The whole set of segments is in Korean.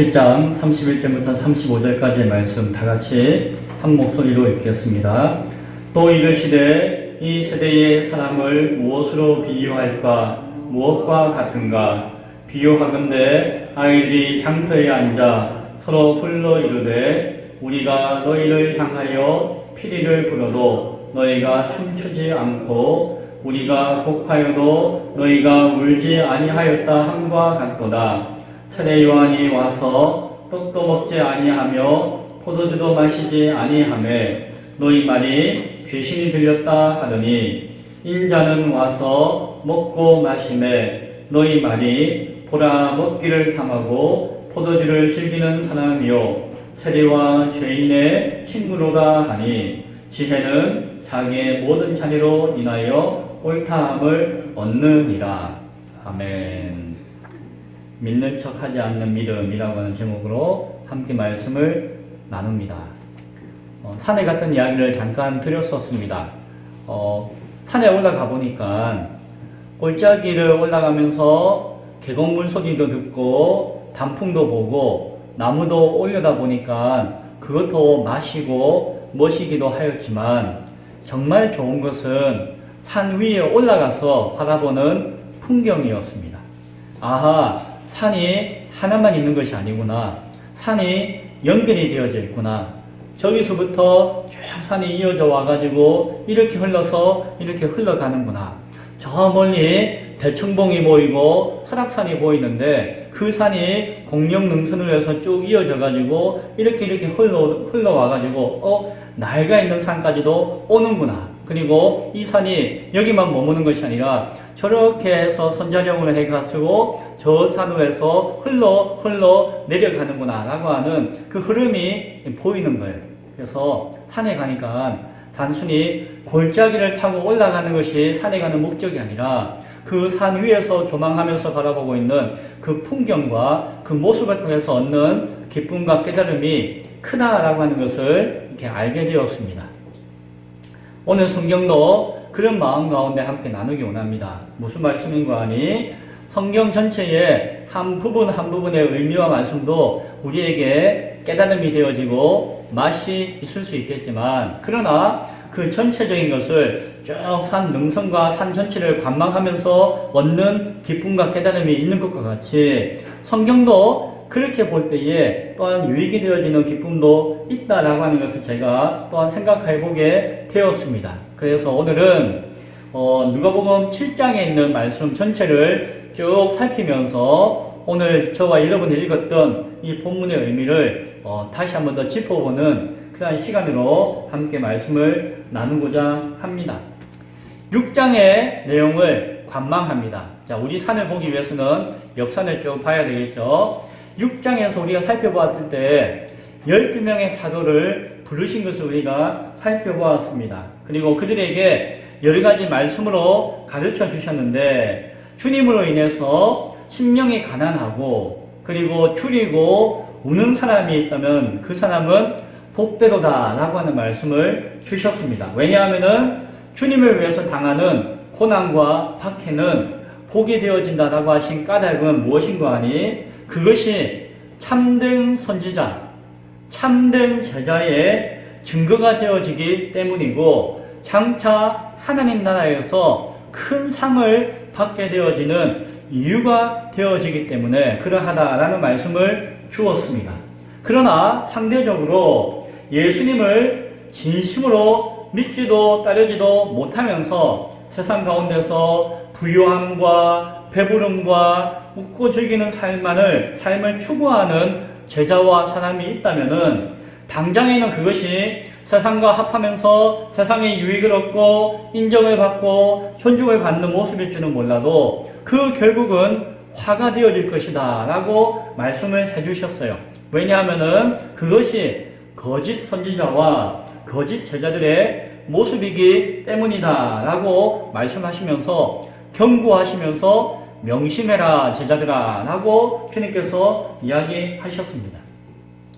7장 31절부터 35절까지의 말씀 다 같이 한 목소리로 읽겠습니다. 또 이르시되 이 세대의 사람을 무엇으로 비유할까? 무엇과 같은가? 비유하건대 아이들이 장터에 앉아 서로 불러 이르되 우리가 너희를 향하여 피리를 불어도 너희가 춤추지 않고 우리가 곡하여도 너희가 울지 아니하였다 함과 같도다. 세례 요한이 와서 떡도 먹지 아니하며 포도주도 마시지 아니하매 너희 말이 귀신이 들렸다 하더니 인자는 와서 먹고 마시매 너희 말이 보라 먹기를 탐하고 포도주를 즐기는 사람이요 세리와 죄인의 친구로다 하니 지혜는 자기의 모든 자녀로 인하여 옳다함을 얻느니라. 아멘. 믿는 척하지 않는 믿음이라고 하는 제목으로 함께 말씀을 나눕니다. 산에 갔던 이야기를 잠깐 드렸었습니다. 산에 올라가 보니까 골짜기를 올라가면서 계곡물 소리도 듣고 단풍도 보고 나무도 올려다 보니까 그것도 마시고 멋이기도 하였지만 정말 좋은 것은 산 위에 올라가서 바라보는 풍경이었습니다. 아하, 산이 하나만 있는 것이 아니구나. 산이 연결이 되어져 있구나. 저기서부터 쭉 산이 이어져 와가지고 이렇게 흘러서 이렇게 흘러가는구나. 저 멀리 대청봉이 보이고 설악산이 보이는데 그 산이 공룡능선을 해서 쭉 이어져가지고 이렇게 흘러와가지고 나이가 있는 산까지도 오는구나. 그리고 이 산이 여기만 머무는 것이 아니라 저렇게 해서 선자령을 해가지고 저 산으로해서 흘러 내려가는구나 라고 하는 그 흐름이 보이는 거예요. 그래서 산에 가니까 단순히 골짜기를 타고 올라가는 것이 산에 가는 목적이 아니라 그 산 위에서 조망하면서 바라보고 있는 그 풍경과 그 모습을 통해서 얻는 기쁨과 깨달음이 크다라고 하는 것을 이렇게 알게 되었습니다. 오늘 성경도 그런 마음 가운데 함께 나누기 원합니다. 무슨 말씀인가 하니 성경 전체의 한 부분의 의미와 말씀도 우리에게 깨달음이 되어지고 맛이 있을 수 있겠지만 그러나 그 전체적인 것을 쭉 산 능선과 산 전체를 관망하면서 얻는 기쁨과 깨달음이 있는 것과 같이 성경도 그렇게 볼 때에 또한 유익이 되어지는 기쁨도 있다라고 하는 것을 제가 또한 생각해 보게 되었습니다. 그래서 오늘은 누가복음 7장에 있는 말씀 전체를 쭉 살피면서 오늘 저와 여러분이 읽었던 이 본문의 의미를 다시 한번 더 짚어보는 그런 시간으로 함께 말씀을 나누고자 합니다. 6장의 내용을 관망합니다. 자, 우리 산을 보기 위해서는 옆산을 쭉 봐야 되겠죠. 6장에서 우리가 살펴보았을 때 12명의 사도를 부르신 것을 우리가 살펴보았습니다. 그리고 그들에게 여러 가지 말씀으로 가르쳐 주셨는데 주님으로 인해서 심령이 가난하고 그리고 줄이고 우는 사람이 있다면 그 사람은 복되도다 라고 하는 말씀을 주셨습니다. 왜냐하면은 주님을 위해서 당하는 고난과 박해는 복이 되어진다라고 하신 까닭은 무엇인가 하니 그것이 참된 선지자, 참된 제자의 증거가 되어지기 때문이고 장차 하나님 나라에서 큰 상을 받게 되어지는 이유가 되어지기 때문에 그러하다라는 말씀을 주었습니다. 그러나 상대적으로 예수님을 진심으로 믿지도 따르지도 못하면서 세상 가운데서 부유함과 배부름과 웃고 즐기는 삶을 추구하는 제자와 사람이 있다면은 당장에는 그것이 세상과 합하면서 세상의 유익을 얻고 인정을 받고 존중을 받는 모습일 줄은 몰라도 그 결국은 화가 되어질 것이다 라고 말씀을 해주셨어요. 왜냐하면은 그것이 거짓 선지자와 거짓 제자들의 모습이기 때문이다 라고 말씀하시면서 경고하시면서 명심해라 제자들아 라고 주님께서 이야기하셨습니다.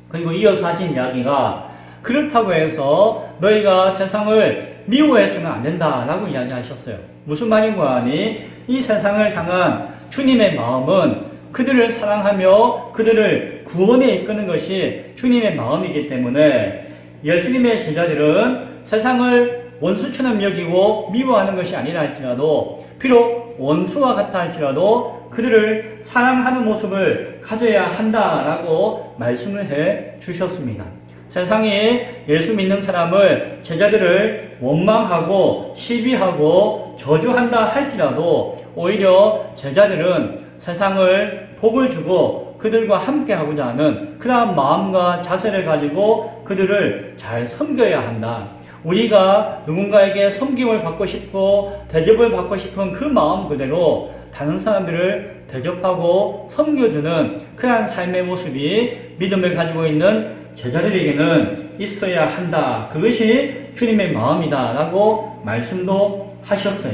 그리고 이어서 하신 이야기가 그렇다고 해서 너희가 세상을 미워해서는 안 된다 라고 이야기하셨어요. 무슨 말인가 하니 이 세상을 향한 주님의 마음은 그들을 사랑하며 그들을 구원에 이끄는 것이 주님의 마음이기 때문에 예수님의 제자들은 세상을 원수처럼 여기고 미워하는 것이 아니라 할지라도 비록 원수와 같다 할지라도 그들을 사랑하는 모습을 가져야 한다라고 말씀을 해 주셨습니다. 세상이 예수 믿는 사람을 제자들을 원망하고 시비하고 저주한다 할지라도 오히려 제자들은 세상을 복을 주고 그들과 함께 하고자 하는 그러한 마음과 자세를 가지고 그들을 잘 섬겨야 한다. 우리가 누군가에게 섬김을 받고 싶고 대접을 받고 싶은 그 마음 그대로 다른 사람들을 대접하고 섬겨주는 그러한 삶의 모습이 믿음을 가지고 있는 제자들에게는 있어야 한다. 그것이 주님의 마음이다 라고 말씀도 하셨어요.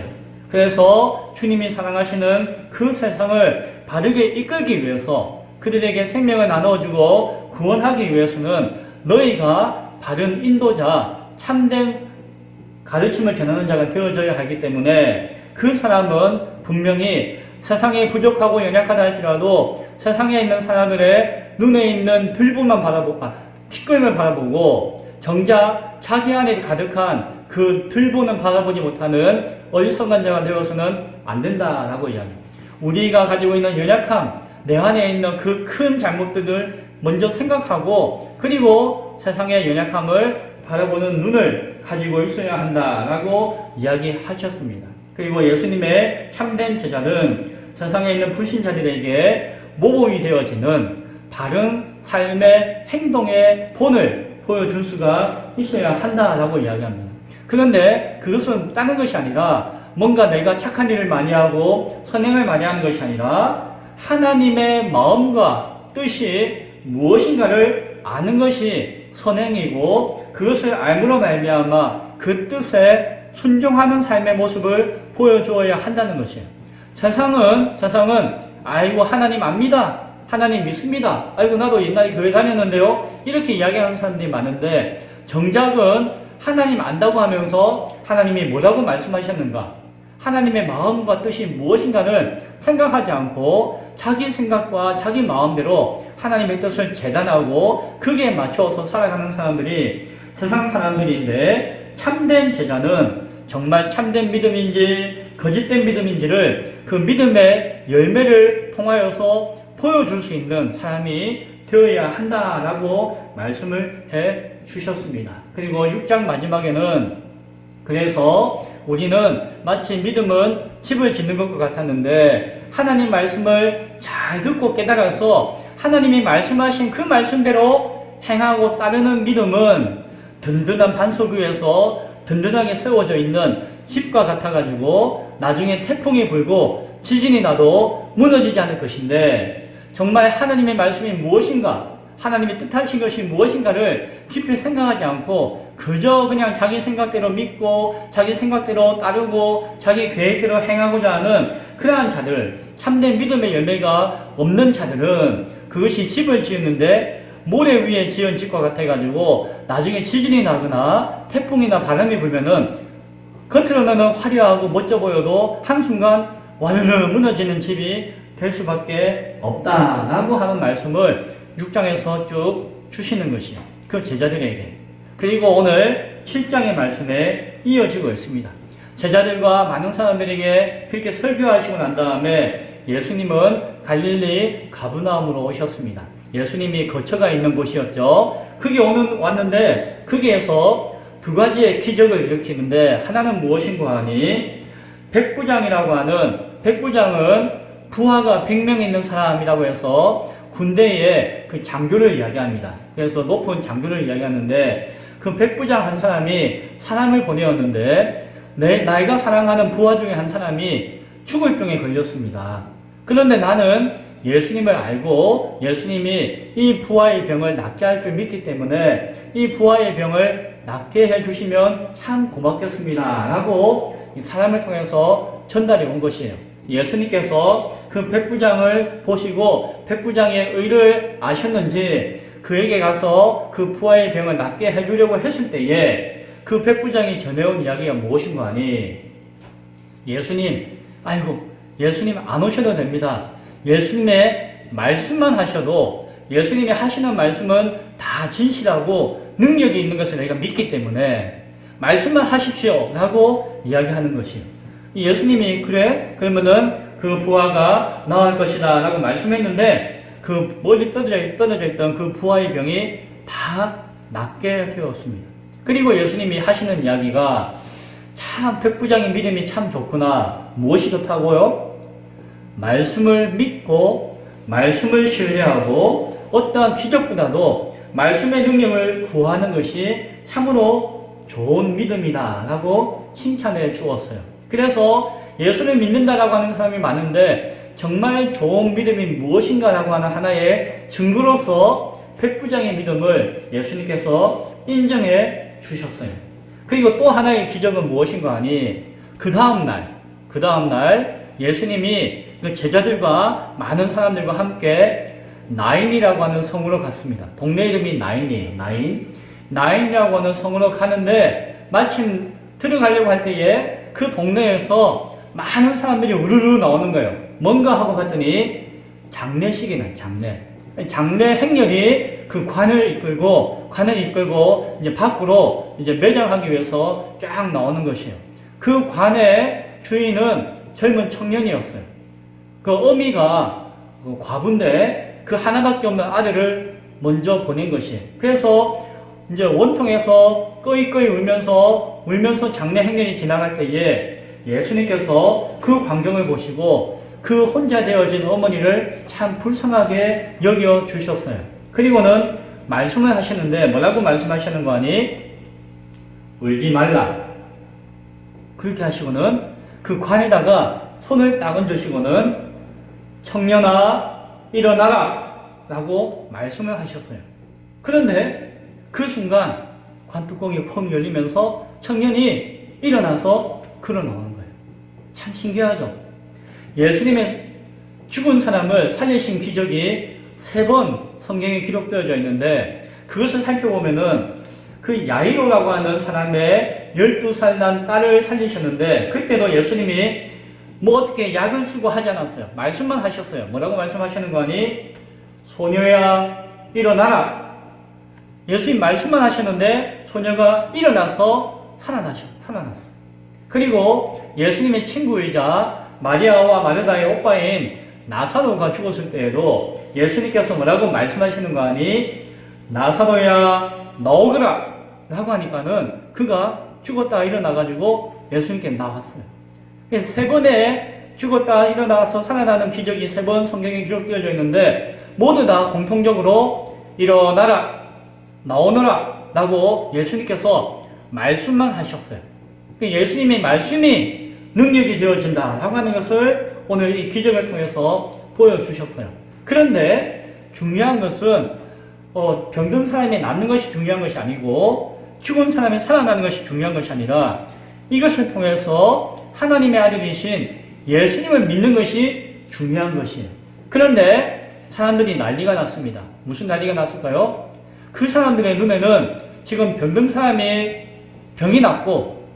그래서 주님이 사랑하시는 그 세상을 바르게 이끌기 위해서 그들에게 생명을 나눠주고 구원하기 위해서는 너희가 바른 인도자, 참된 가르침을 전하는 자가 되어져야 하기 때문에 그 사람은 분명히 세상에 부족하고 연약하다 할지라도 세상에 있는 사람들의 눈에 있는 들보만 티끌만 바라보고 정작 자기 안에 가득한 그 들보는 바라보지 못하는 어리석은 자가 되어서는 안 된다라고 이야기합니다. 우리가 가지고 있는 연약함, 내 안에 있는 그 큰 잘못들을 먼저 생각하고 그리고 세상의 연약함을 바라보는 눈을 가지고 있어야 한다라고 이야기하셨습니다. 그리고 예수님의 참된 제자는 세상에 있는 불신자들에게 모범이 되어지는 바른 삶의 행동의 본을 보여줄 수가 있어야 한다라고 이야기합니다. 그런데 그것은 다른 것이 아니라 뭔가 내가 착한 일을 많이 하고 선행을 많이 하는 것이 아니라 하나님의 마음과 뜻이 무엇인가를 아는 것이 선행이고 그것을 알므로 말미암아 그 뜻에 순종하는 삶의 모습을 보여주어야 한다는 것이에요. 세상은 아이고 하나님 압니다. 하나님 믿습니다. 아이고 나도 옛날에 교회 다녔는데요. 이렇게 이야기하는 사람들이 많은데 정작은 하나님 안다고 하면서 하나님이 뭐라고 말씀하셨는가? 하나님의 마음과 뜻이 무엇인가를 생각하지 않고 자기 생각과 자기 마음대로 하나님의 뜻을 재단하고 그게 맞춰서 살아가는 사람들이 세상 사람들인데 참된 제자는 정말 참된 믿음인지 거짓된 믿음인지를 그 믿음의 열매를 통하여서 보여줄 수 있는 사람이 되어야 한다라고 말씀을 해 주셨습니다. 그리고 6장 마지막에는 그래서 우리는 마치 믿음은 집을 짓는 것과 같았는데 하나님 말씀을 잘 듣고 깨달아서 하나님이 말씀하신 그 말씀대로 행하고 따르는 믿음은 든든한 반석 위에서 든든하게 세워져 있는 집과 같아가지고 나중에 태풍이 불고 지진이 나도 무너지지 않을 것인데 정말 하나님의 말씀이 무엇인가 하나님이 뜻하신 것이 무엇인가를 깊이 생각하지 않고 그저 그냥 자기 생각대로 믿고 자기 생각대로 따르고 자기 계획대로 행하고자 하는 그러한 자들 참된 믿음의 열매가 없는 자들은 그것이 집을 지었는데 모래 위에 지은 집과 같아가지고 나중에 지진이 나거나 태풍이나 바람이 불면은 겉으로는 화려하고 멋져 보여도 한순간 와르르 무너지는 집이 될 수밖에 없다라고 하는 말씀을 6장에서 쭉 주시는 것이요. 그 제자들에게. 그리고 오늘 7장의 말씀에 이어지고 있습니다. 제자들과 많은 사람들에게 그렇게 설교하시고 난 다음에 예수님은 갈릴리 가브나움으로 오셨습니다. 예수님이 거처가 있는 곳이었죠. 그게 왔는데 거기에서 두 가지의 기적을 일으키는데 하나는 무엇인가 하니 백부장이라고 하는 백부장은 부하가 100명 있는 사람이라고 해서 군대의 그 장교를 이야기합니다. 그래서 높은 장교를 이야기하는데 그 백부장 한 사람이 사람을 보내었는데 나이가 사랑하는 부하 중에 한 사람이 죽을 병에 걸렸습니다. 그런데 나는 예수님을 알고 예수님이 이 부하의 병을 낫게 할 줄 믿기 때문에 이 부하의 병을 낫게 해주시면 참 고맙겠습니다 라고 이 사람을 통해서 전달해 온 것이에요. 예수님께서 그 백부장을 보시고 백부장의 의를 아셨는지 그에게 가서 그 부하의 병을 낫게 해주려고 했을 때에 그 백부장이 전해온 이야기가 무엇인가 하니 예수님 안 오셔도 됩니다. 예수님의 말씀만 하셔도 예수님이 하시는 말씀은 다 진실하고 능력이 있는 것을 내가 믿기 때문에 말씀만 하십시오 라고 이야기하는 것이에요. 예수님이 그래? 그러면은 그 부하가 나을 것이다 라고 말씀했는데 그 멀리 떨어져 있던 그 부하의 병이 다 낫게 되었습니다. 그리고 예수님이 하시는 이야기가 참 백부장의 믿음이 참 좋구나. 무엇이 좋다고요? 말씀을 믿고 말씀을 신뢰하고 어떠한 기적보다도 말씀의 능력을 구하는 것이 참으로 좋은 믿음이다 라고 칭찬해 주었어요. 그래서 예수를 믿는다라고 하는 사람이 많은데 정말 좋은 믿음이 무엇인가 라고 하는 하나의 증거로서 백부장의 믿음을 예수님께서 인정해 주셨어요. 그리고 또 하나의 기적은 무엇인가 하니 그 다음날 예수님이 그 제자들과 많은 사람들과 함께 나인이라고 하는 성으로 갔습니다. 동네 이름이 나인이에요. 나인이라고 하는 성으로 가는데 마침 들어가려고 할 때에 그 동네에서 많은 사람들이 우르르 나오는 거예요. 뭔가 하고 갔더니 장례식이네. 장례 행렬이 그 관을 이끌고 이제 밖으로 이제 매장하기 위해서 쫙 나오는 것이에요. 그 관의 주인은 젊은 청년이었어요. 그 어미가 과부인데 그 하나밖에 없는 아들을 먼저 보낸 것이에요. 그래서 이제 원통에서 끄이끄이 울면서 장례 행렬이 지나갈 때에 예수님께서 그 광경을 보시고 그 혼자 되어진 어머니를 참 불쌍하게 여겨 주셨어요. 그리고는 말씀을 하시는데 뭐라고 말씀하시는 거 아니? 울지 말라. 그렇게 하시고는 그 관에다가 손을 딱 얹으시고는 청년아 일어나라 라고 말씀을 하셨어요. 그런데 그 순간 관뚜껑이 펑 열리면서 청년이 일어나서 걸어 나오는 거예요. 참 신기하죠? 예수님의 죽은 사람을 살리신 기적이 3번 성경에 기록되어져 있는데 그것을 살펴보면은 그 야이로라고 하는 사람의 12살 난 딸을 살리셨는데 그때도 예수님이 뭐 어떻게 약을 쓰고 하지 않았어요. 말씀만 하셨어요. 뭐라고 말씀하시는 거니? 소녀야 일어나라. 예수님 말씀만 하셨는데 소녀가 일어나서 살아났어요. 그리고 예수님의 친구이자 마리아와 마르다의 오빠인 나사로가 죽었을 때에도 예수님께서 뭐라고 말씀하시는 거 아니? 나사로야 나오거라 라고 하니까는 그가 죽었다 일어나가지고 예수님께 나왔어요. 3번의 죽었다 일어나서 살아나는 기적이 3번 성경에 기록되어져 있는데 모두 다 공통적으로 일어나라 나오너라 라고 예수님께서 말씀만 하셨어요. 예수님의 말씀이 능력이 되어진다 라고 하는 것을 오늘 이 기적을 통해서 보여주셨어요. 그런데 중요한 것은 병든 사람이 낫는 것이 중요한 것이 아니고 죽은 사람이 살아나는 것이 중요한 것이 아니라 이것을 통해서 하나님의 아들이신 예수님을 믿는 것이 중요한 것이에요. 그런데 사람들이 난리가 났습니다. 무슨 난리가 났을까요? 그 사람들의 눈에는 지금 병든 사람이 병이 낫고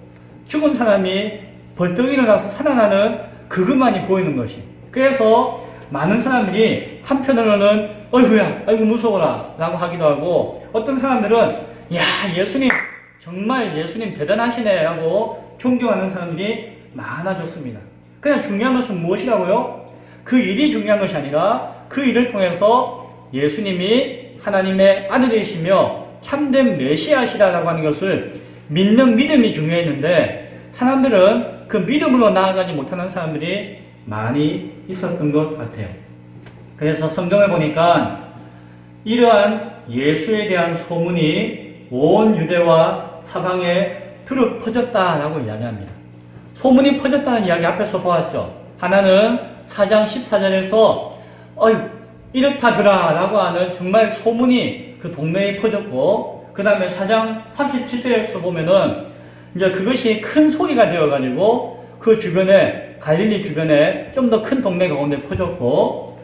죽은 사람이 벌떡 일어나서 살아나는 그것만이 보이는 것이. 그래서 많은 사람들이 한편으로는 어이구야, 아이고 무서워라 라고 하기도 하고 어떤 사람들은 야 예수님 정말 예수님 대단하시네 하고 존경하는 사람들이 많아졌습니다. 그냥 중요한 것은 무엇이라고요? 그 일이 중요한 것이 아니라 그 일을 통해서 예수님이 하나님의 아들이시며 참된 메시아시라고 하는 것을 믿는 믿음이 중요했는데 사람들은 그 믿음으로 나아가지 못하는 사람들이 많이 있었던 것 같아요. 그래서 성경을 보니까 이러한 예수에 대한 소문이 온 유대와 사방에 두루 퍼졌다라고 이야기합니다. 소문이 퍼졌다는 이야기 앞에서 보았죠. 하나는 4장 14절에서 이렇다더라 라고 하는 정말 소문이 그 동네에 퍼졌고 그 다음에 4장 37절에서 보면은 이제 그것이 큰 소리가 되어가지고 그 주변에 갈릴리 주변에 좀 더 큰 동네 가운데 퍼졌고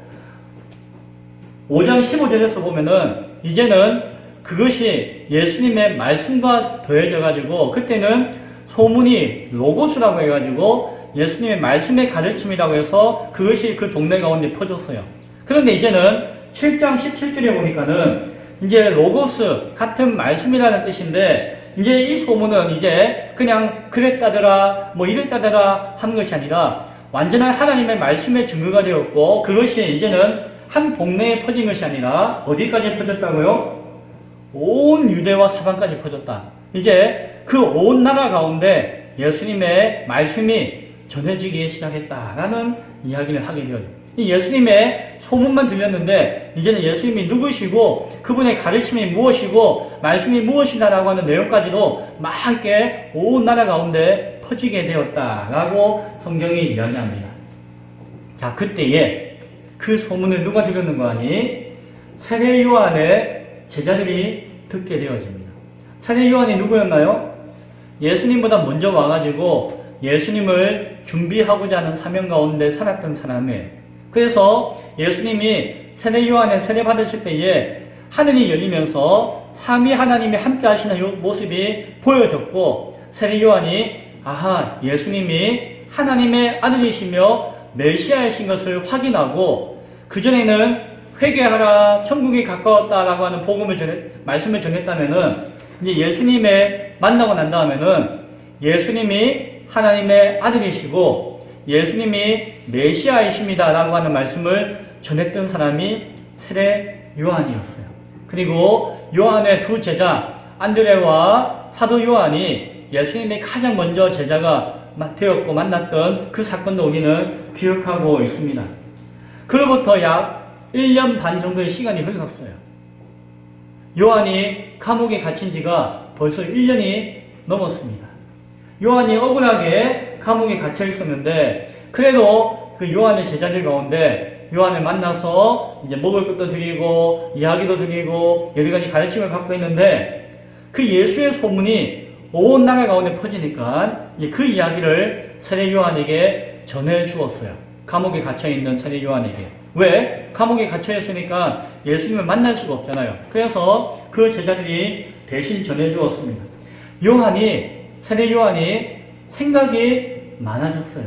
5장 15절에서 보면은 이제는 그것이 예수님의 말씀과 더해져가지고 그때는 소문이 로고스라고 해가지고 예수님의 말씀의 가르침이라고 해서 그것이 그 동네 가운데 퍼졌어요. 그런데 이제는 7장 17절에 보니까는 이제 로고스 같은 말씀이라는 뜻인데 이제 이 소문은 이제 그냥 그랬다더라 뭐 이랬다더라 하는 것이 아니라 완전한 하나님의 말씀의 증거가 되었고 그것이 이제는 한 동네에 퍼진 것이 아니라 어디까지 퍼졌다고요? 온 유대와 사방까지 퍼졌다. 이제 그 온 나라 가운데 예수님의 말씀이 전해지기 시작했다라는 이야기를 하게 되어요. 이 예수님의 소문만 들렸는데 이제는 예수님이 누구시고 그분의 가르침이 무엇이고 말씀이 무엇이다라고 하는 내용까지도 막 이렇게 온 나라 가운데 퍼지게 되었다라고 성경이 이야기합니다. 자, 그때에 그 소문을 누가 들었는 거 아니? 세례 요한의 제자들이 듣게 되어집니다. 세례 요한이 누구였나요? 예수님보다 먼저 와가지고 예수님을 준비하고자 하는 사명 가운데 살았던 사람이에요. 그래서 예수님이 세례 요한의 세례 받으실 때에 하늘이 열리면서 삼위 하나님이 함께 하시는 모습이 보여졌고 세례 요한이 아하 예수님이 하나님의 아들이시며 메시아이신 것을 확인하고 그전에는 회개하라 천국이 가까웠다라고 하는 말씀을 전했다면은 이제 예수님의 만나고 난 다음에는 예수님이 하나님의 아들이시고 예수님이 메시아이십니다라고 하는 말씀을 전했던 사람이 세례 요한이었어요. 그리고 요한의 두 제자 안드레와 사도 요한이 예수님의 가장 먼저 제자가 되었고 만났던 그 사건도 우리는 기억하고 있습니다. 그로부터 약 1년 반 정도의 시간이 흘렀어요. 요한이 감옥에 갇힌 지가 벌써 1년이 넘었습니다. 요한이 억울하게 감옥에 갇혀 있었는데 그래도 그 요한의 제자들 가운데 요한을 만나서 이제 먹을 것도 드리고 이야기도 드리고 여러 가지 가르침을 받고 있는데 그 예수의 소문이 온 나라 가운데 퍼지니까 그 이야기를 세례 요한에게 전해 주었어요. 감옥에 갇혀 있는 세례 요한에게. 왜? 감옥에 갇혀 있으니까 예수님을 만날 수가 없잖아요. 그래서 그 제자들이 대신 전해 주었습니다. 세례 요한이 생각이 많아졌어요.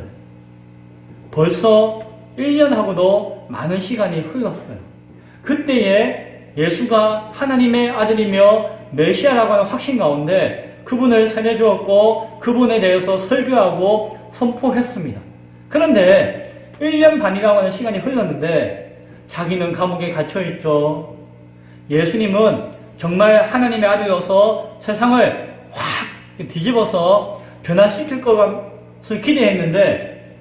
벌써 1년하고도 많은 시간이 흘렀어요. 그때에 예수가 하나님의 아들이며 메시아라고 하는 확신 가운데 그분을 세례 주었고 그분에 대해서 설교하고 선포했습니다. 그런데 1년 반이라고 하는 시간이 흘렀는데 자기는 감옥에 갇혀있죠. 예수님은 정말 하나님의 아들이어서 세상을 확 뒤집어서 변화시킬 것을 기대했는데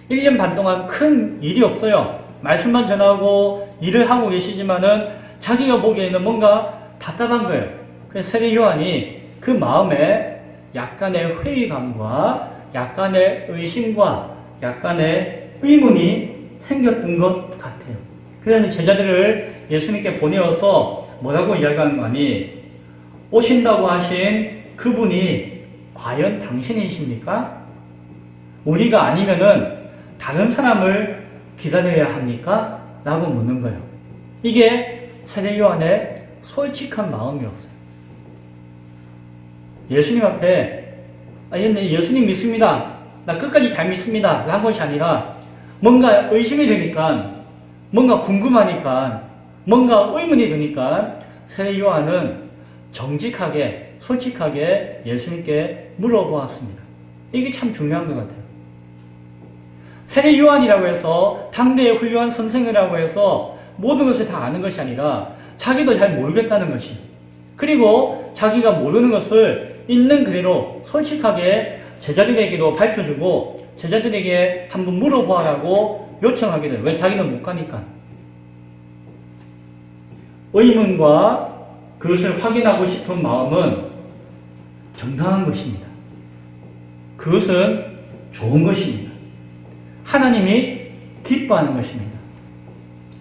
1년 반 동안 큰 일이 없어요. 말씀만 전하고 일을 하고 계시지만은 자기가 보기에는 뭔가 답답한 거예요. 그래서 세례 요한이 그 마음에 약간의 회의감과 약간의 의심과 약간의 의문이 생겼던 것 같아요. 그래서 제자들을 예수님께 보내어서 뭐라고 이야기하는 거 아니? 오신다고 하신 그분이 과연 당신이십니까? 우리가 아니면은 다른 사람을 기다려야 합니까? 라고 묻는 거예요. 이게 세례 요한의 솔직한 마음이었어요. 예수님 앞에 예수님 믿습니다. 나 끝까지 잘 믿습니다. 라는 것이 아니라 뭔가 의심이 되니까 뭔가 궁금하니까 뭔가 의문이 드니까 세례 요한은 정직하게 솔직하게 예수님께 물어보았습니다. 이게 참 중요한 것 같아요. 세례 요한이라고 해서 당대의 훌륭한 선생이라고 해서 모든 것을 다 아는 것이 아니라 자기도 잘 모르겠다는 것이 그리고 자기가 모르는 것을 있는 그대로 솔직하게 제자들에게도 밝혀주고 제자들에게 한번 물어보아라고 요청하게 돼요. 왜? 자기는 못 가니까. 의문과 그것을 확인하고 싶은 마음은 정당한 것입니다. 그것은 좋은 것입니다. 하나님이 기뻐하는 것입니다.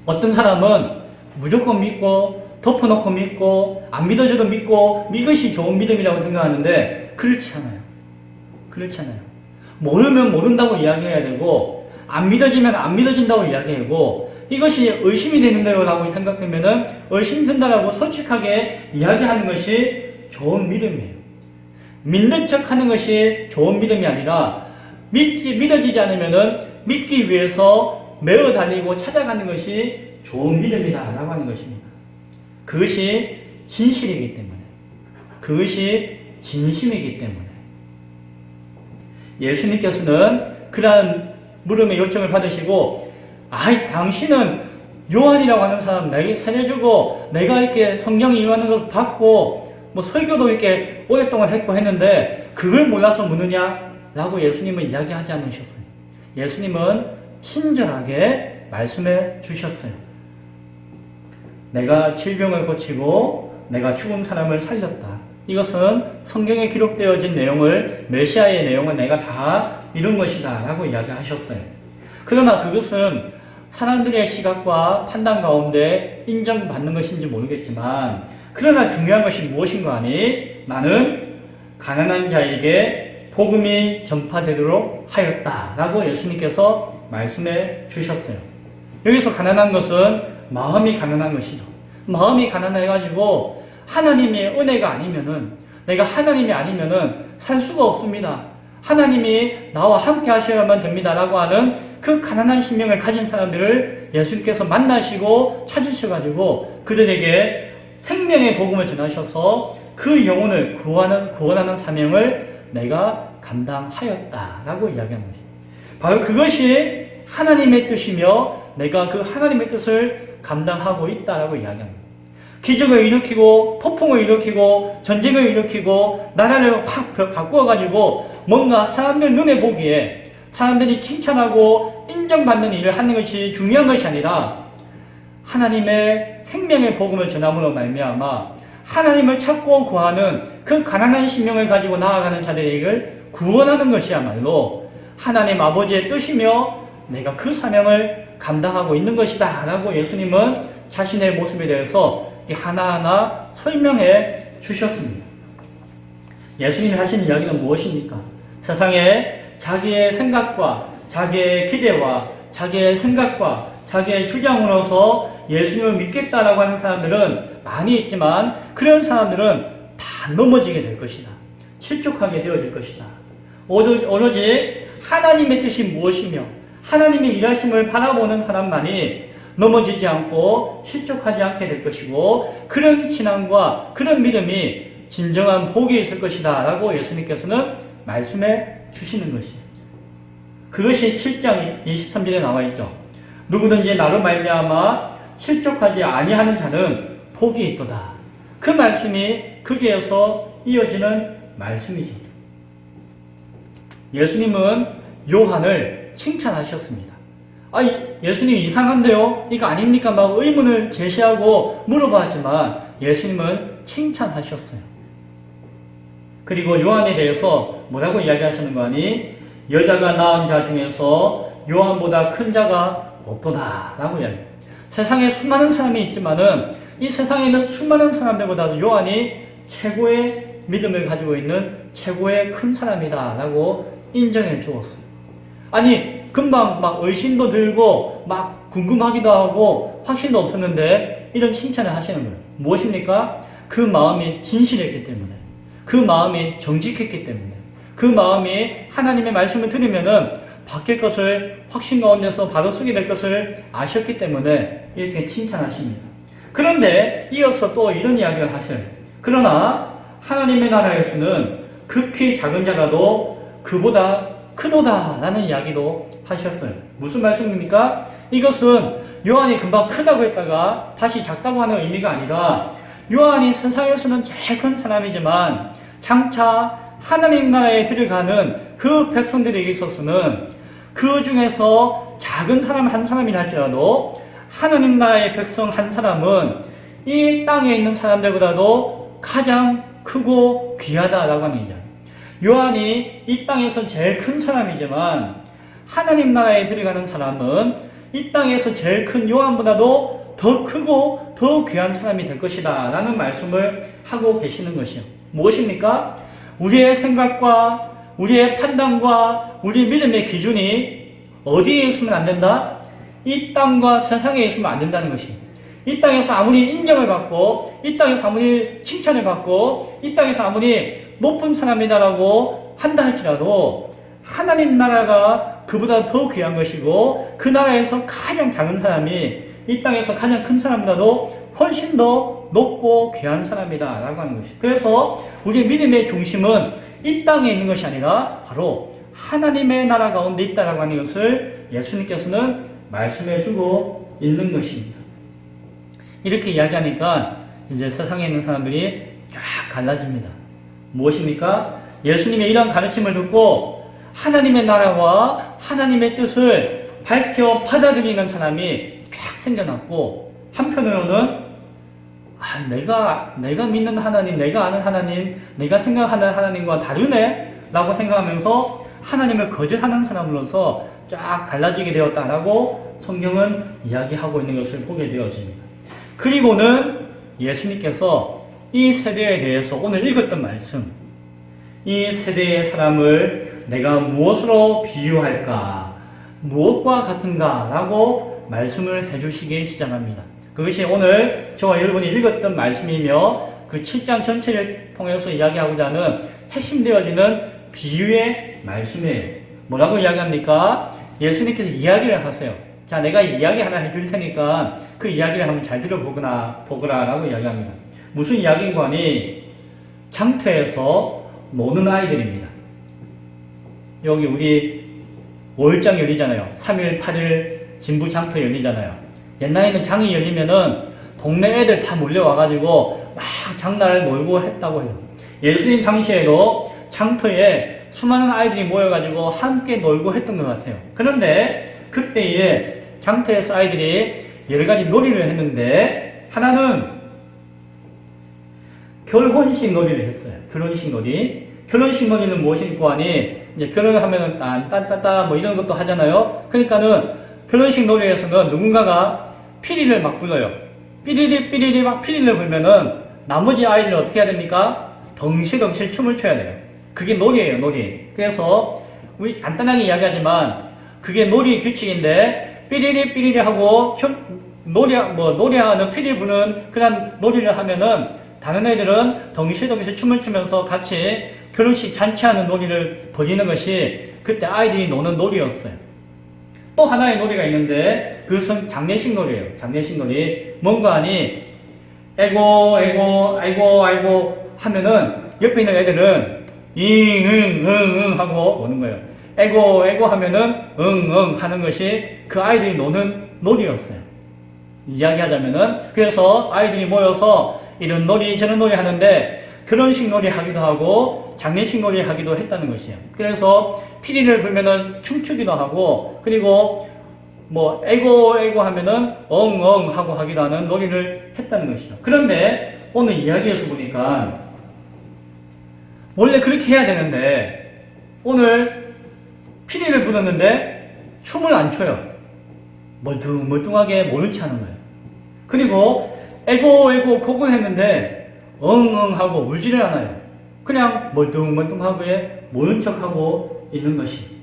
어떤 사람은 무조건 믿고 덮어놓고 믿고 안 믿어져도 믿고 이것이 좋은 믿음이라고 생각하는데 그렇지 않아요. 그렇지 않아요. 모르면 모른다고 이야기해야 되고 안 믿어지면 안 믿어진다고 이야기하고 이것이 의심이 되는데요 라고 생각되면은 의심 든다라고 솔직하게 이야기하는 것이 좋은 믿음이에요. 믿는 척 하는 것이 좋은 믿음이 아니라 믿어지지 않으면은 믿기 위해서 매어 달리고 찾아가는 것이 좋은 믿음이다라고 하는 것입니다. 그것이 진실이기 때문에, 그것이 진심이기 때문에 예수님께서는 그러한 물음의 요청을 받으시고, 당신은 요한이라고 하는 사람 내게 살려주고 내가 이렇게 성령이 임하는 것을 받고 뭐 설교도 이렇게 오랫동안 했고 했는데 그걸 몰라서 묻느냐? 라고 예수님은 이야기하지 않으셨어요. 예수님은 친절하게 말씀해 주셨어요. 내가 질병을 고치고 내가 죽은 사람을 살렸다. 이것은 성경에 기록되어진 내용을, 메시아의 내용을 내가 다 이룬 것이다 라고 이야기하셨어요. 그러나 그것은 사람들의 시각과 판단 가운데 인정받는 것인지 모르겠지만, 그러나 중요한 것이 무엇인가 하니 나는 가난한 자에게 복음이 전파되도록 하였다 라고 예수님께서 말씀해 주셨어요. 여기서 가난한 것은 마음이 가난한 것이죠. 마음이 가난해가지고 하나님의 은혜가 아니면은, 내가 하나님이 아니면은 살 수가 없습니다. 하나님이 나와 함께 하셔야만 됩니다 라고 하는 그 가난한 심령을 가진 사람들을 예수님께서 만나시고 찾으셔가지고 그들에게 생명의 복음을 전하셔서 그 영혼을 구원하는 사명을 내가 감당하였다라고 이야기하는 것입니다. 바로 그것이 하나님의 뜻이며 내가 그 하나님의 뜻을 감당하고 있다라고 이야기합니다. 기적을 일으키고 폭풍을 일으키고 전쟁을 일으키고 나라를 확 바꾸어가지고 뭔가 사람들 눈에 보기에 사람들이 칭찬하고 인정받는 일을 하는 것이 중요한 것이 아니라 하나님의 생명의 복음을 전함으로 말미암아 하나님을 찾고 구하는 그 가난한 심령을 가지고 나아가는 자들을 구원하는 것이야말로 하나님 아버지의 뜻이며 내가 그 사명을 감당하고 있는 것이다 라고 예수님은 자신의 모습에 대해서 하나하나 설명해 주셨습니다. 예수님이 하신 이야기는 무엇입니까? 세상에 자기의 생각과 자기의 기대와 자기의 생각과 자기의 주장으로서 예수님을 믿겠다라고 하는 사람들은 많이 있지만 그런 사람들은 다 넘어지게 될 것이다. 실족하게 되어질 것이다. 오로지 하나님의 뜻이 무엇이며 하나님의 일하심을 바라보는 사람만이 넘어지지 않고 실족하지 않게 될 것이고 그런 신앙과 그런 믿음이 진정한 복이 있을 것이다 라고 예수님께서는 말씀해 주시는 것이에요. 그것이 7장 23절에 나와 있죠. 누구든지 나로 말미암아 실족하지 아니하는 자는 복이 있도다. 그 말씀이 거기에서 이어지는 말씀이죠. 예수님은 요한을 칭찬하셨습니다. 예수님 이상한데요? 이거 아닙니까? 막 의문을 제시하고 물어봐하지만 예수님은 칭찬하셨어요. 그리고 요한에 대해서 뭐라고 이야기하시는 거 아니? 여자가 낳은 자 중에서 요한보다 큰 자가 없도다 라고 이야기해요. 세상에 수많은 사람이 있지만은 이 세상에는 수많은 사람들보다도 요한이 최고의 믿음을 가지고 있는 최고의 큰 사람이다 라고 인정해 주었어요. 금방 막 의심도 들고 막 궁금하기도 하고 확신도 없었는데 이런 칭찬을 하시는 거예요. 무엇입니까? 그 마음이 진실했기 때문에, 그 마음이 정직했기 때문에, 그 마음이 하나님의 말씀을 들으면은 바뀔 것을 확신 가운데서 바로 쓰게 될 것을 아셨기 때문에 이렇게 칭찬하십니다. 그런데 이어서 또 이런 이야기를 하세요. 그러나 하나님의 나라에서는 극히 작은 자라도 그보다 크도다 라는 이야기도 하셨어요. 무슨 말씀입니까? 이것은 요한이 금방 크다고 했다가 다시 작다고 하는 의미가 아니라 요한이 세상에서는 제일 큰 사람이지만 장차 하나님 나라에 들어가는 그 백성들에게 있어서는 그 중에서 작은 사람 한 사람이라 할지라도 하나님 나라의 백성 한 사람은 이 땅에 있는 사람들보다도 가장 크고 귀하다라고 하는 이야기. 요한이 이 땅에서 제일 큰 사람이지만 하나님 나라에 들어가는 사람은 이 땅에서 제일 큰 요한보다도 더 크고 더 귀한 사람이 될 것이다 라는 말씀을 하고 계시는 것이요. 무엇입니까? 우리의 생각과 우리의 판단과 우리의 믿음의 기준이 어디에 있으면 안 된다? 이 땅과 세상에 있으면 안 된다는 것이에요. 이 땅에서 아무리 인정을 받고 이 땅에서 아무리 칭찬을 받고 이 땅에서 아무리 높은 사람이다라고 한다 할지라도 하나님 나라가 그보다 더 귀한 것이고 그 나라에서 가장 작은 사람이 이 땅에서 가장 큰 사람보다도 훨씬 더 높고 귀한 사람이다 라고 하는 것이죠. 그래서 우리의 믿음의 중심은 이 땅에 있는 것이 아니라 바로 하나님의 나라 가운데 있다라고 하는 것을 예수님께서는 말씀해 주고 있는 것입니다. 이렇게 이야기하니까 이제 세상에 있는 사람들이 쫙 갈라집니다. 무엇입니까? 예수님의 이런 가르침을 듣고 하나님의 나라와 하나님의 뜻을 밝혀 받아들이는 사람이 쫙 생겨났고, 한편으로는 내가 믿는 하나님, 내가 아는 하나님, 내가 생각하는 하나님과 다르네? 라고 생각하면서 하나님을 거절하는 사람으로서 쫙 갈라지게 되었다라고 성경은 이야기하고 있는 것을 보게 되어집니다. 그리고는 예수님께서 이 세대에 대해서 오늘 읽었던 말씀, 이 세대의 사람을 내가 무엇으로 비유할까? 무엇과 같은가? 라고 말씀을 해주시기 시작합니다. 그것이 오늘 저와 여러분이 읽었던 말씀이며 그 7장 전체를 통해서 이야기하고자 하는 핵심되어지는 비유의 말씀이에요. 뭐라고 이야기합니까? 예수님께서 이야기를 하세요. 자, 내가 이야기 하나 해줄 테니까 그 이야기를 한번 잘 들어보거라 라고 이야기합니다. 무슨 이야기인가 하니 장터에서 노는 아이들입니다. 여기 우리 5일장 열리잖아요. 3일, 8일 진부 장터 열리잖아요. 옛날에는 장이 열리면은 동네 애들 다 몰려와가지고 막 장날 놀고 했다고 해요. 예수님 당시에도 장터에 수많은 아이들이 모여가지고 함께 놀고 했던 것 같아요. 그런데 그때에 장터에서 아이들이 여러 가지 놀이를 했는데 하나는 결혼식 놀이를 했어요. 결혼식 놀이. 결혼식 놀이는 무엇일까 하니 이제 결혼을 하면은 딴딴따따 뭐 이런 것도 하잖아요. 그러니까는 결혼식 놀이에서는 누군가가 피리를 막 불러요. 삐리리 삐리리 막 피리를 불면은 나머지 아이들은 어떻게 해야 됩니까? 덩실덩실 춤을 춰야 돼요. 그게 놀이에요, 놀이. 그래서 우리 간단하게 이야기하지만 그게 놀이 규칙인데 삐리리 삐리리 하고 노래하는 피리 부는 그런 놀이를 하면은 다른 애들은 덩실덩실 춤을 추면서 같이 결혼식 잔치하는 놀이를 벌이는 것이 그때 아이들이 노는 놀이였어요. 또 하나의 놀이가 있는데 그것은 장례식 놀이에요. 장례식 놀이. 뭔가 하니 아이고 하면은 옆에 있는 애들은 응 하고 오는 거예요. 에고 하면은 응 하는 것이 그 아이들이 노는 놀이였어요. 이야기하자면은 그래서 아이들이 모여서 이런 놀이 저런 놀이 하는데 결혼식 놀이 하기도 하고 장례식 놀이 하기도 했다는 것이에요. 그래서 피리를 불면은 춤추기도 하고 그리고 뭐 에고 하면은 엉 하고 하기도 하는 놀이를 했다는 것이죠. 그런데 오늘 이야기에서 보니까 원래 그렇게 해야 되는데 오늘 피리를 불었는데 춤을 안 춰요. 멀뚱멀뚱하게 모른 체 하는 거예요. 그리고 에고 곡을 했는데 엉 하고 울지를 않아요. 그냥 멀뚱멀뚱하고 모른 척하고 있는 것이.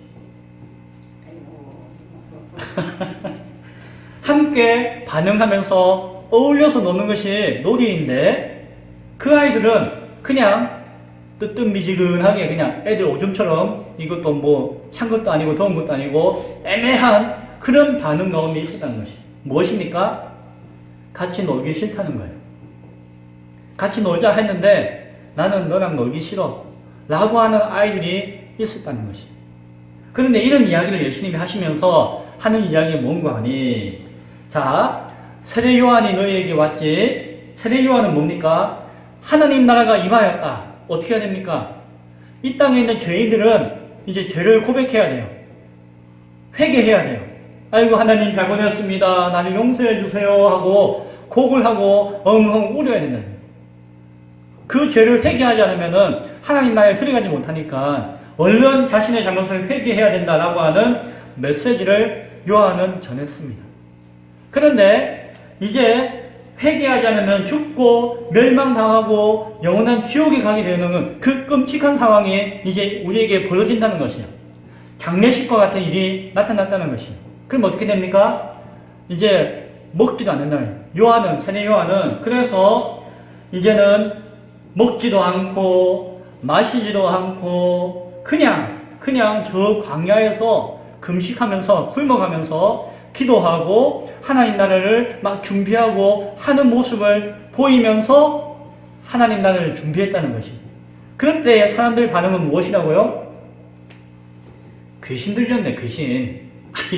함께 반응하면서 어울려서 노는 것이 놀이인데 그 아이들은 그냥 뜨뜻미지근하게 그냥 애들 오줌처럼 이것도 뭐 찬 것도 아니고 더운 것도 아니고 애매한 그런 반응 가운데 있었다는 것이. 무엇입니까? 같이 놀기 싫다는 거예요. 같이 놀자 했는데 나는 너랑 놀기 싫어 라고 하는 아이들이 있었다는 것이. 그런데 이런 이야기를 예수님이 하시면서 하는 이야기가 뭔가 하니 자, 세례 요한이 너희에게 왔지. 세례 요한은 뭡니까? 하나님 나라가 임하였다. 어떻게 해야 됩니까? 이 땅에 있는 죄인들은 이제 죄를 고백해야 돼요. 회개해야 돼요. 아이고 하나님 잘못했습니다. 나를 용서해 주세요 하고 곡을 하고 엉엉 울어야 된다. 그 죄를 회개하지 않으면은 하나님 나라에 들어가지 못하니까 얼른 자신의 잘못을 회개해야 된다라고 하는 메시지를 요한은 전했습니다. 그런데 이제 회개하지 않으면 죽고 멸망당하고 영원한 지옥에 가게 되는 그 끔찍한 상황이 이제 우리에게 벌어진다는 것이에요. 장례식과 같은 일이 나타났다는 것이에요. 그럼 어떻게 됩니까? 이제 먹지도 않는다는 요한은, 세례 요한은 그래서 이제는 먹지도 않고 마시지도 않고 그냥 저 광야에서 금식하면서 굶어가면서 기도하고 하나님 나라를 막 준비하고 하는 모습을 보이면서 하나님 나라를 준비했다는 것입니다. 그럴 때 사람들의 반응은 무엇이라고요? 귀신 들렸네, 귀신.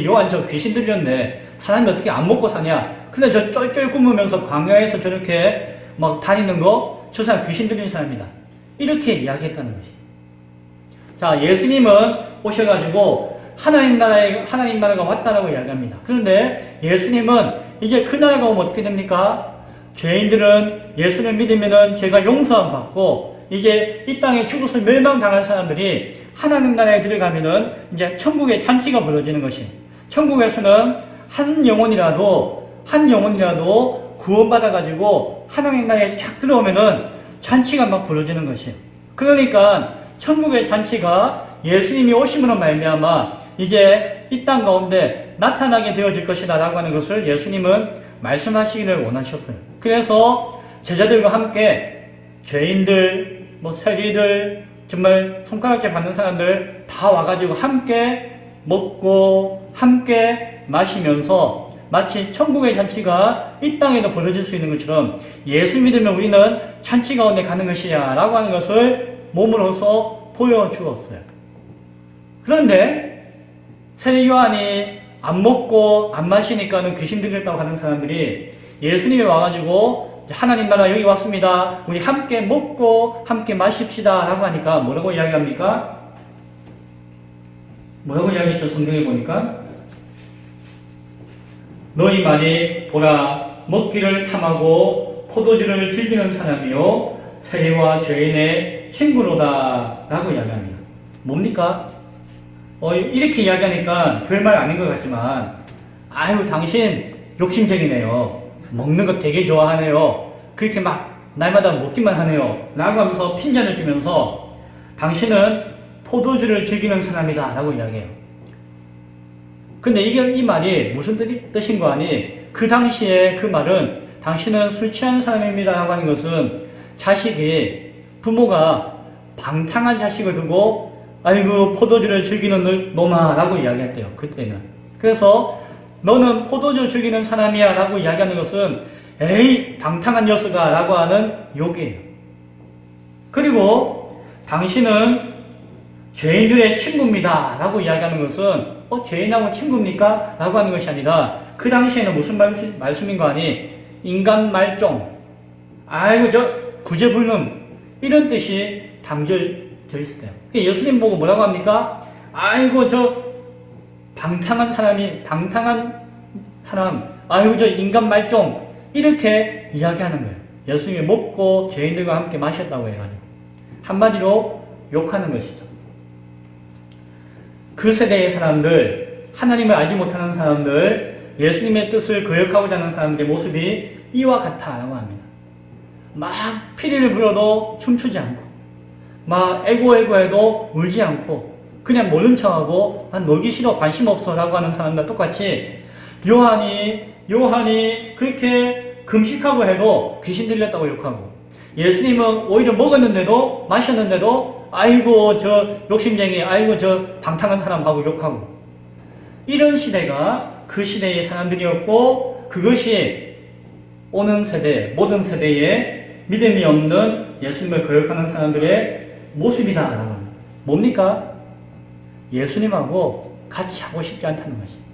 요한 저 귀신 들렸네. 사람이 어떻게 안 먹고 사냐? 근데 저 쩔쩔 굶으면서 광야에서 저렇게 막 다니는 거, 저 사람 귀신 들린 사람이다. 이렇게 이야기했다는 것입니다. 자, 예수님은 오셔가지고 하나님 나라가 왔다라고 이야기합니다. 그런데 예수님은 이제 그 나라가 오면 어떻게 됩니까? 죄인들은 예수를 믿으면은 죄가 용서함 받고 이제 이 땅에 죽어서 멸망당한 사람들이 하나님 나라에 들어가면은 이제 천국의 잔치가 벌어지는 것입니다. 천국에서는 한 영혼이라도 구원받아가지고 하나님 나라에 착 들어오면은 잔치가 막 벌어지는 것입니다. 그러니까 천국의 잔치가 예수님이 오심으로 말미암아 이제 이 땅 가운데 나타나게 되어질 것이다 라고 하는 것을 예수님은 말씀하시기를 원하셨어요. 그래서 제자들과 함께 죄인들, 세리들, 정말 손가락질 받는 사람들 다 와가지고 함께 먹고 함께 마시면서 마치 천국의 잔치가 이 땅에도 벌어질 수 있는 것처럼 예수 믿으면 우리는 잔치 가운데 가는 것이야 라고 하는 것을 몸으로서 보여주었어요. 그런데 세례 요한이 안 먹고 안 마시니까는 귀신 들렸다고 하는 사람들이 예수님이 와가지고 하나님 나라 여기 왔습니다. 우리 함께 먹고 함께 마십시다 라고 하니까 뭐라고 이야기합니까? 뭐라고 이야기했죠? 성경에 보니까 너희 말이 보라 먹기를 탐하고 포도주를 즐기는 사람이요 세리와 죄인의 친구로다 라고 이야기합니다. 뭡니까? 이렇게 이야기하니까 별말 아닌 것 같지만 아유 당신 욕심쟁이네요. 먹는 거 되게 좋아하네요. 그렇게 막 날마다 먹기만 하네요 라고 하면서 핀잔을 주면서 당신은 포도주를 즐기는 사람이다 라고 이야기해요. 근데 이 말이 무슨 뜻인 거 아니? 그 당시에 그 말은 당신은 술 취한 사람입니다 라고 하는 것은 자식이 부모가 방탕한 자식을 두고 아이고 포도주를 즐기는 놈아 라고 이야기했대요. 그때는. 그래서 너는 포도주 즐기는 사람이야 라고 이야기하는 것은 에이 방탕한 녀석아 라고 하는 욕이에요. 그리고 당신은 죄인들의 친구입니다 라고 이야기하는 것은 죄인하고 친구입니까? 라고 하는 것이 아니라 그 당시에는 무슨 말씀인 거 아니? 인간 말종 아이고 저 구제불능 이런 뜻이 담겨져 있을 때요. 예수님 보고 뭐라고 합니까? 아이고 저 방탕한 사람 아이고 저 인간 말종 이렇게 이야기하는 거예요. 예수님이 먹고 죄인들과 함께 마셨다고 해가지고 한마디로 욕하는 것이죠. 그 세대의 사람들, 하나님을 알지 못하는 사람들, 예수님의 뜻을 거역하고자 하는 사람들의 모습이 이와 같다라고 합니다. 막 피리를 불어도 춤추지 않고 막 애고애고해도 울지 않고 그냥 모른 척하고 난 놀기 싫어 관심 없어 라고 하는 사람과 똑같이 요한이 그렇게 금식하고 해도 귀신 들렸다고 욕하고 예수님은 오히려 먹었는데도 마셨는데도 아이고 저 욕심쟁이 아이고 저 방탕한 사람하고 욕하고 이런 시대가 그 시대의 사람들이었고 그것이 오는 세대 모든 세대에 믿음이 없는 예수님을 거역하는 사람들의 모습이다 라고 합니다. 뭡니까? 예수님하고 같이 하고 싶지 않다는 것입니다.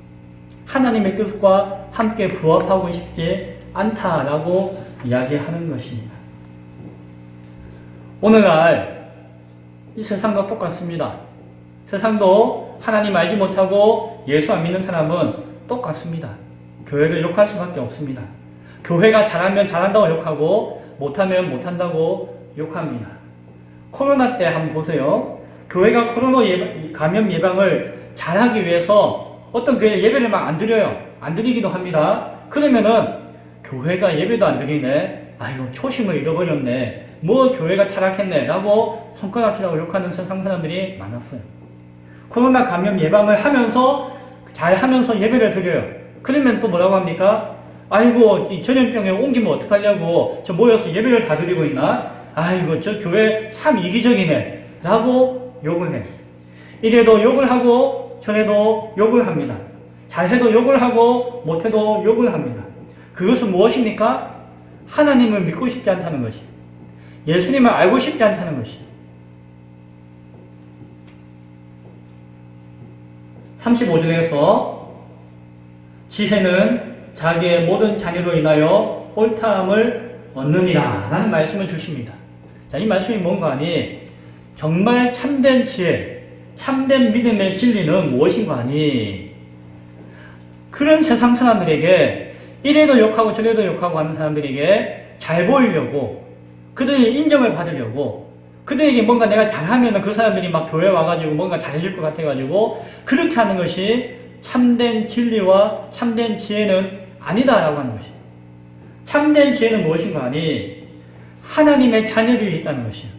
하나님의 뜻과 함께 부합하고 싶지 않다라고 이야기하는 것입니다. 오늘날 이 세상과 똑같습니다. 세상도 하나님 알지 못하고 예수 안 믿는 사람은 똑같습니다. 교회를 욕할 수밖에 없습니다. 교회가 잘하면 잘한다고 욕하고 못하면 못한다고 욕합니다. 코로나 때 한번 보세요. 교회가 코로나 감염 예방을 잘하기 위해서 어떤 교회 예배를 막 안 드려요. 안 드리기도 합니다. 그러면은 교회가 예배도 안 드리네. 아이고 초심을 잃어버렸네. 뭐 교회가 타락했네 라고 손가락질하고 욕하는 세상 사람들이 많았어요. 코로나 감염 예방을 하면서 잘 하면서 예배를 드려요. 그러면 또 뭐라고 합니까? 아이고 이 전염병에 옮기면 어떡하려고 저 모여서 예배를 다 드리고 있나? 아이고 저 교회 참 이기적이네 라고 욕을 해. 이래도 욕을 하고 저래도 욕을 합니다. 잘해도 욕을 하고 못해도 욕을 합니다. 그것은 무엇입니까? 하나님을 믿고 싶지 않다는 것이, 예수님을 알고 싶지 않다는 것이. 35절에서 지혜는 자기의 모든 자녀로 인하여 옳다함을 얻느니라 라는 말씀을 주십니다. 자, 이 말씀이 뭔가 하니, 정말 참된 지혜, 참된 믿음의 진리는 무엇인가 하니, 그런 세상 사람들에게 이래도 욕하고 저래도 욕하고 하는 사람들에게 잘 보이려고, 그들의 인정을 받으려고, 그들에게 뭔가 내가 잘하면 그 사람들이 막 교회 와가지고 뭔가 잘해줄 것 같아가지고 그렇게 하는 것이 참된 진리와 참된 지혜는 아니다라고 하는 것이에요. 참된 지혜는 무엇인가 하니, 하나님의 자녀들이 있다는 것이에요.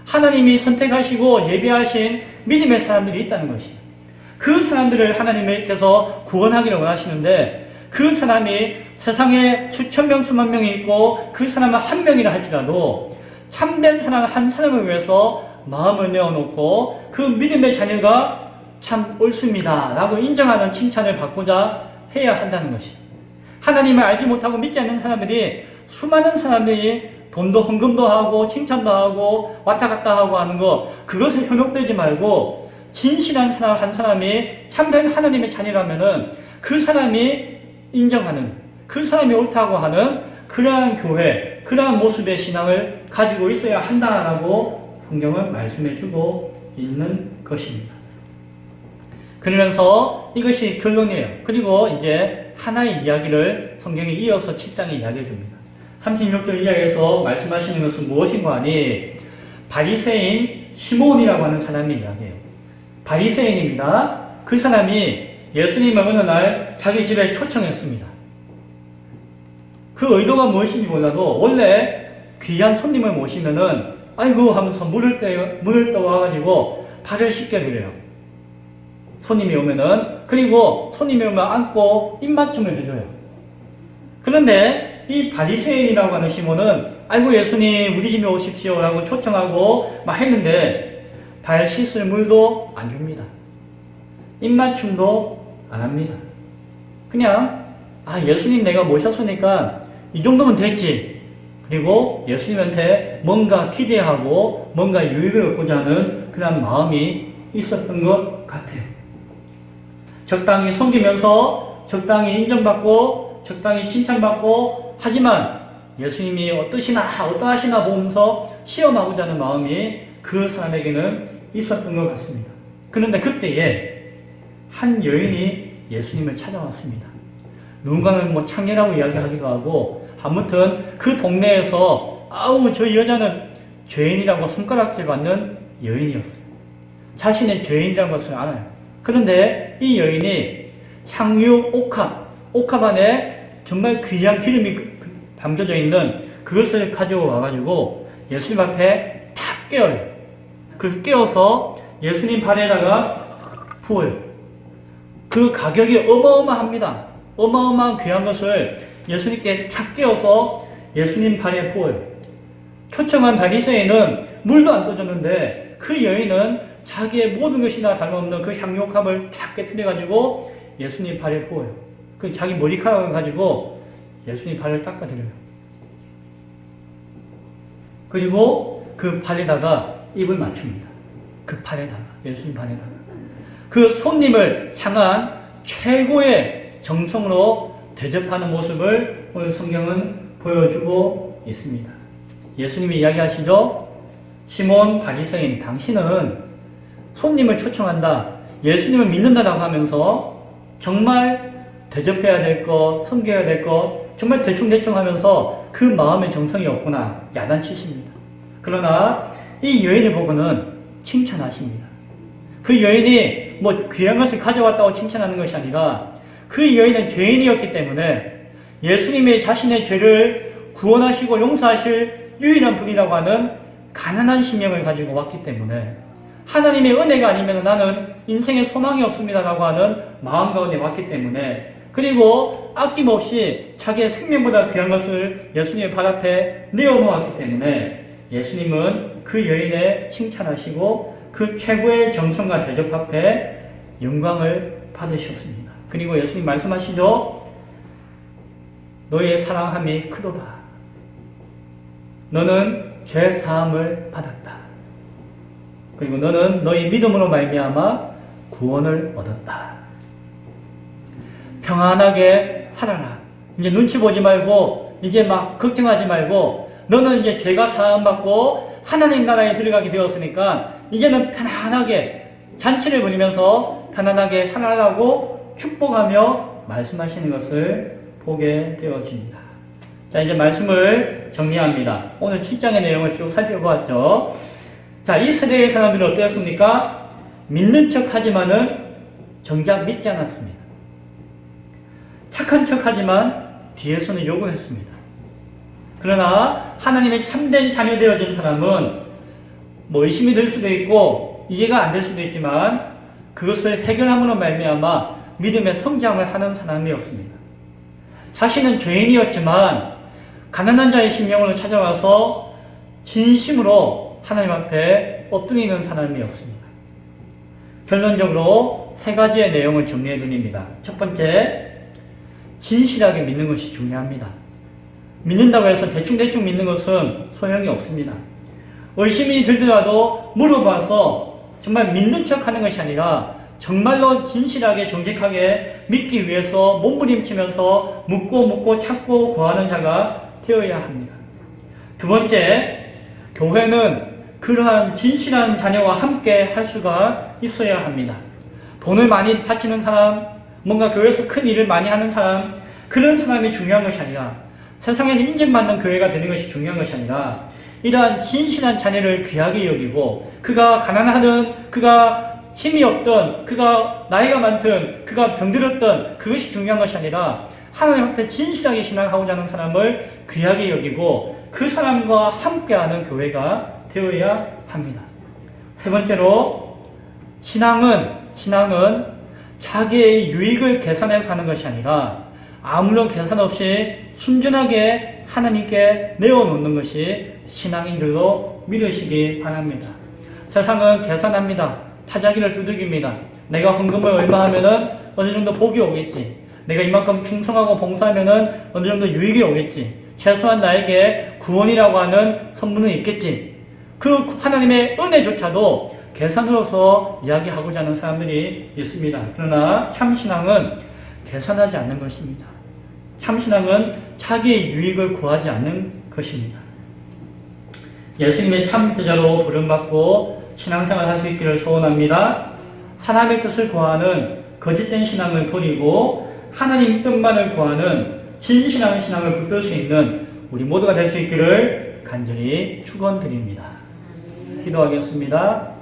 하나님이 선택하시고 예비하신 믿음의 사람들이 있다는 것이에요. 그 사람들을 하나님께서 구원하기를 원하시는데, 그 사람이 세상에 수천 명, 수만 명이 있고 그 사람은 한 명이라 할지라도 참된 사람 한 사람을 위해서 마음을 내어놓고 그 믿음의 자녀가 참 옳습니다 라고 인정하는 칭찬을 받고자 해야 한다는 것이에요. 하나님을 알지 못하고 믿지 않는 사람들이, 수많은 사람들이 돈도 헌금도 하고 칭찬도 하고 왔다 갔다 하고 하는 거, 그것을 현혹되지 말고 진실한 사람 한 사람이 참된 하나님의 자녀라면은 그 사람이 인정하는, 그 사람이 옳다고 하는 그러한 교회, 그러한 모습의 신앙을 가지고 있어야 한다라고 성경은 말씀해주고 있는 것입니다. 그러면서 이것이 결론이에요. 그리고 이제 하나의 이야기를 성경이 이어서 7장에 이야기해 줍니다. 36절 이하에서 말씀하시는 것은 무엇인가 하니, 바리새인 시몬이라고 하는 사람의 이야기예요. 바리새인입니다. 그 사람이 예수님을 어느 날 자기 집에 초청했습니다. 그 의도가 무엇인지 몰라도 원래 귀한 손님을 모시면은 아이고 하면서 물을 떠와가지고 발을 씻겨드려요. 손님이 오면은. 그리고 손님이 오면 안고 입맞춤을 해줘요. 그런데 이 바리새인이라고 하는 시몬은 아이고 예수님 우리 집에 오십시오 라고 초청하고 막 했는데 발 씻을 물도 안 줍니다. 입맞춤도 안 합니다. 그냥 예수님 내가 모셨으니까 이 정도면 됐지. 그리고 예수님한테 뭔가 기대하고 뭔가 유익을 얻고자 하는 그런 마음이 있었던 것 같아요. 적당히 섬기면서 적당히 인정받고 적당히 칭찬받고, 하지만 예수님이 어떠하시나 보면서 시험하고자 하는 마음이 그 사람에게는 있었던 것 같습니다. 그런데 그때에 한 여인이 예수님을 찾아왔습니다. 누군가는 창녀라고 이야기하기도 하고, 아무튼 그 동네에서 저 여자는 죄인이라고 손가락질 받는 여인이었어요. 자신의 죄인이라는 것을 알아요. 그런데 이 여인이 향유 옥합 안에 정말 귀한 기름이 담겨져 있는 그것을 가지고 와가지고 예수님 앞에 탁 깨어요. 그래서 깨어서 예수님 발에다가 부어요. 그 가격이 어마어마합니다. 어마어마한 귀한 것을 예수님께 탁 깨어서 예수님 발에 부어요. 초청한 바리새인은 물도 안 떠줬는데 그 여인은 자기의 모든 것이 다 다름없는 그 향유옥합을 탁 깨트려가지고 예수님 발에 부어요. 그 자기 머리카락을 가지고 예수님 발을 닦아드려요. 그리고 그 발에다가 입을 맞춥니다. 그 발에다가, 예수님 발에다가. 그 손님을 향한 최고의 정성으로 대접하는 모습을 오늘 성경은 보여주고 있습니다. 예수님이 이야기하시죠? 시몬 바리새인, 당신은 손님을 초청한다, 예수님을 믿는다라고 하면서 정말 대접해야 될 것, 섬겨야 될 것, 정말 대충대충 하면서 그 마음의 정성이 없구나 야단치십니다. 그러나 이 여인을 보고는 칭찬하십니다. 그 여인이 귀한 것을 가져왔다고 칭찬하는 것이 아니라 그 여인은 죄인이었기 때문에 예수님이 자신의 죄를 구원하시고 용서하실 유일한 분이라고 하는 가난한 심령을 가지고 왔기 때문에, 하나님의 은혜가 아니면 나는 인생에 소망이 없습니다라고 하는 마음 가운데 왔기 때문에, 그리고 아낌없이 자기의 생명보다 귀한 것을 예수님의 발 앞에 내어놓았기 때문에 예수님은 그 여인의 칭찬하시고 그 최고의 정성과 대접 앞에 영광을 받으셨습니다. 그리고 예수님 말씀하시죠. 너의 사랑함이 크도다. 너는 죄 사함을 받았다. 그리고 너는 너의 믿음으로 말미암아 구원을 얻었다. 평안하게 살아라. 이제 눈치 보지 말고 이제 막 걱정하지 말고 너는 이제 죄가 사함받고 하나님 나라에 들어가게 되었으니까 이제는 편안하게 잔치를 벌이면서 편안하게 살아라고 축복하며 말씀하시는 것을 보게 되어집니다. 자, 이제 말씀을 정리합니다. 오늘 7장의 내용을 쭉 살펴보았죠. 자, 이 세대의 사람들은 어땠습니까? 믿는 척 하지만은 정작 믿지 않았습니다. 착한 척 하지만 뒤에서는 욕을 했습니다. 그러나 하나님의 참된 자녀 되어진 사람은 뭐 의심이 들 수도 있고 이해가 안 될 수도 있지만 그것을 해결함으로 말미암아 믿음의 성장을 하는 사람이었습니다. 자신은 죄인이었지만 가난한 자의 심령으로 찾아와서 진심으로 하나님 앞에 엎드리는 사람이었습니다. 결론적으로 세 가지의 내용을 정리해 드립니다. 첫 번째, 진실하게 믿는 것이 중요합니다. 믿는다고 해서 대충대충 믿는 것은 소용이 없습니다. 의심이 들더라도 물어봐서 정말 믿는 척 하는 것이 아니라 정말로 진실하게 정직하게 믿기 위해서 몸부림치면서 묻고 찾고 구하는 자가 되어야 합니다. 두 번째, 교회는 그러한 진실한 자녀와 함께 할 수가 있어야 합니다. 돈을 많이 바치는 사람, 뭔가 교회에서 큰 일을 많이 하는 사람, 그런 사람이 중요한 것이 아니라 세상에서 인정받는 교회가 되는 것이 중요한 것이 아니라 이러한 진실한 자녀를 귀하게 여기고 그가 가난하든 그가 힘이 없든 그가 나이가 많든 그가 병들었든 그것이 중요한 것이 아니라 하나님 앞에 진실하게 신앙하고자 하는 사람을 귀하게 여기고 그 사람과 함께하는 교회가 되어야 합니다. 세 번째로 신앙은 자기의 유익을 계산해서 하는 것이 아니라 아무런 계산 없이 순전하게 하나님께 내어놓는 것이 신앙인 줄로 믿으시기 바랍니다. 세상은 계산합니다. 타자기를 두들깁니다. 내가 헌금을 얼마 하면은 어느 정도 복이 오겠지. 내가 이만큼 충성하고 봉사하면은 어느 정도 유익이 오겠지. 최소한 나에게 구원이라고 하는 선물은 있겠지. 그 하나님의 은혜조차도 계산으로서 이야기하고자 하는 사람들이 있습니다. 그러나 참신앙은 계산하지 않는 것입니다. 참신앙은 자기의 유익을 구하지 않는 것입니다. 예수님의 참제자로 부름받고 신앙생활 할 수 있기를 소원합니다. 사람의 뜻을 구하는 거짓된 신앙을 버리고 하나님 뜻만을 구하는 진실한 신앙을 붙들 수 있는 우리 모두가 될 수 있기를 간절히 축원드립니다. 기도하겠습니다.